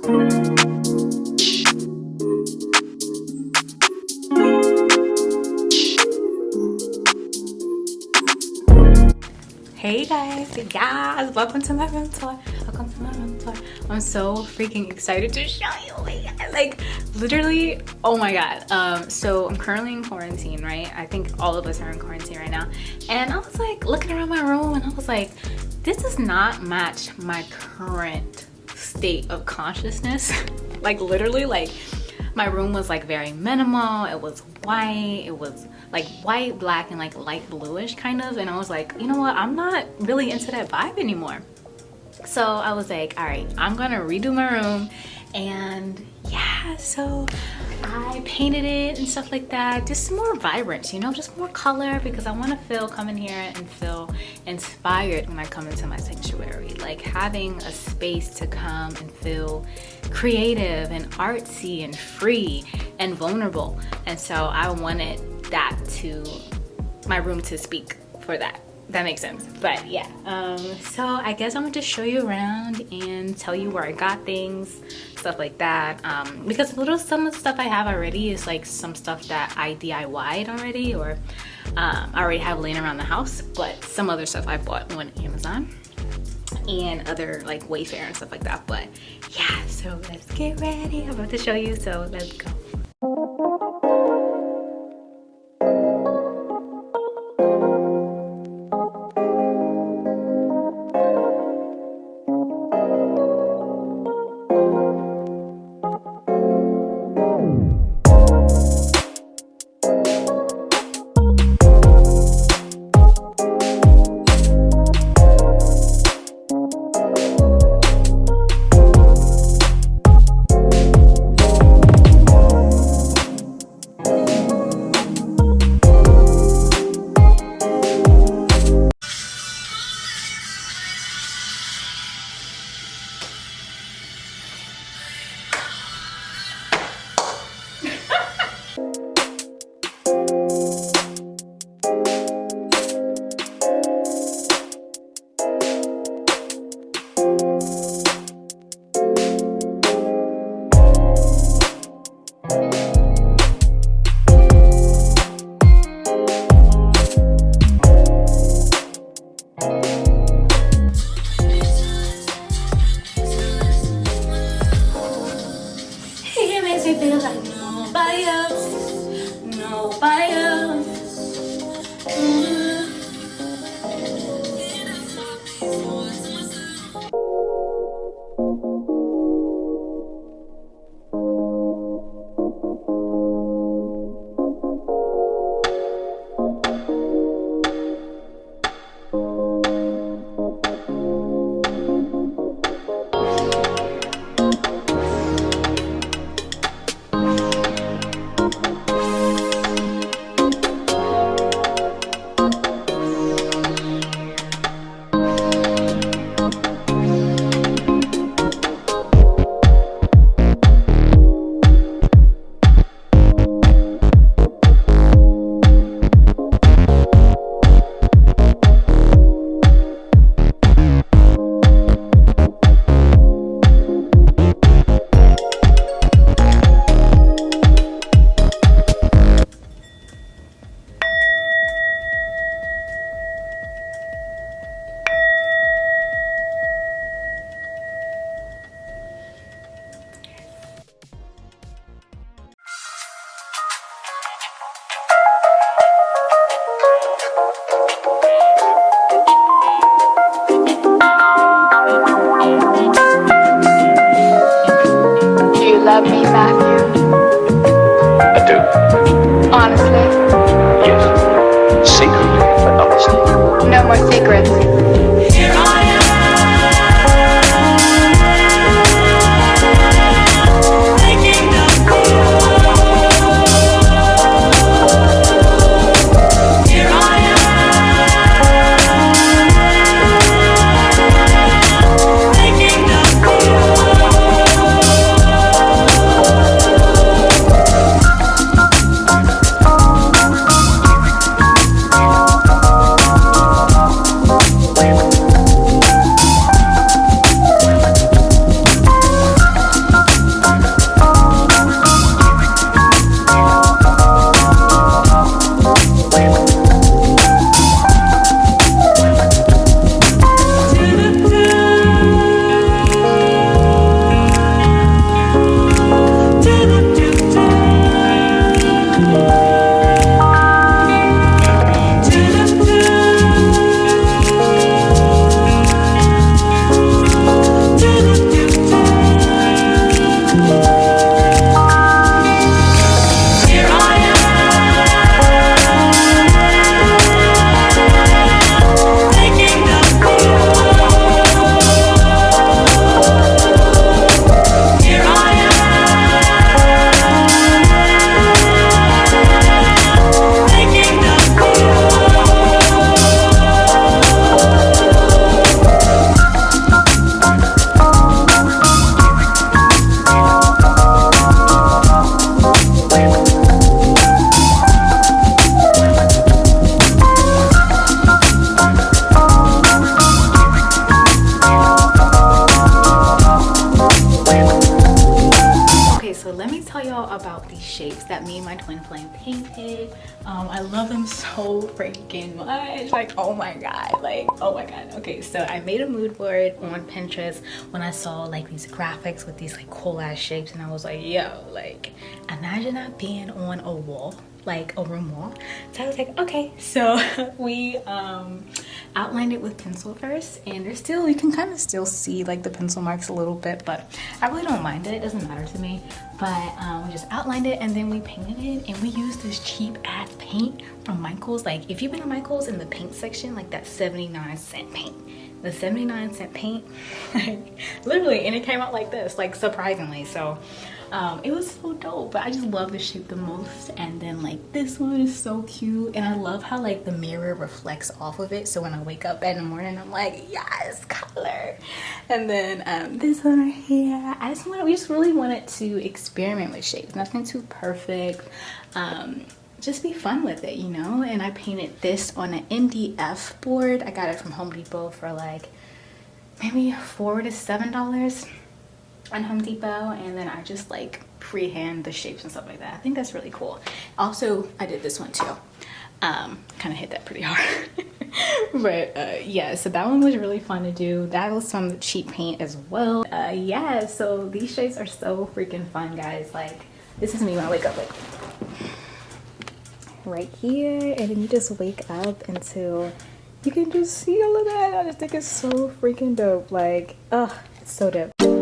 Hey guys, welcome to my room tour. I'm so freaking excited to show you. Oh my God. Like literally, oh my God. So I'm currently in quarantine, right? I think all of us are in quarantine right now. And I was like looking around my room and I was like, this does not match my current state of consciousness. Like literally, like my room was like very minimal. It was white. It was like white, black, and like light bluish kind of. And I was like, you know what? I'm not really into that vibe anymore. So I was like, all right, I'm gonna redo my room. And yeah, so I painted it and stuff like that. Just more vibrant, you know, just more color, because I want to come in here and feel inspired when I come into my sanctuary. Like having a space to come and feel creative and artsy and free and vulnerable. And so I wanted that to my room to speak for that. That makes sense. But yeah, so I guess I'm gonna just show you around and tell you where I got things, stuff like that, because some of the stuff I have already is like some stuff that I DIY'd already, or I already have laying around the house. But some other stuff I bought on Amazon and other like Wayfair and stuff like that. But yeah, so let's get ready. I'm about to show you, so let's go. Feel like nobody else, nobody else. Love me, Matthew? I do. Honestly? Yes. Secretly, but honestly. No more secrets. Here I am, waking up. Here I am, waking up. let me tell y'all about these shapes that me and my twin flame painted. I love them so freaking much. Like, oh my god, like, oh my god. Okay, so I made a mood board on Pinterest when I saw like these graphics with these like cool ass shapes, and I was like, yo, like, imagine that being on a wall, like a room wall. So I was like, okay. So we outlined it with pencil first, and there's still, you can kind of still see like the pencil marks a little bit, but I really don't mind it. It doesn't matter to me. But we just outlined it, and then we painted it, and we used this cheap ass paint from Michael's. Like, if you've been to Michael's in the paint section, like that 79-cent paint, the 79-cent paint, like literally, and it came out like this, like surprisingly. So it was so dope. But I just love the shape the most. And then like this one is so cute, and I love how like the mirror reflects off of it, so when I wake up in the morning I'm like, yes, color. And then this one right here, we just really wanted to experiment with shapes, nothing too perfect, just be fun with it, you know. And I painted this on an MDF board. I got it from Home Depot for like maybe $4 to $7 on Home Depot, and then I just like freehand the shapes and stuff like that. I think that's really cool. Also, I did this one too. Kind of hit that pretty hard. But yeah, so that one was really fun to do. That was some cheap paint as well. Yeah, so these shapes are so freaking fun, guys. Like, this is me when I wake up, like right here, and then you just wake up until you can just see all of that. I just think it's so freaking dope. Like, oh, it's so dope.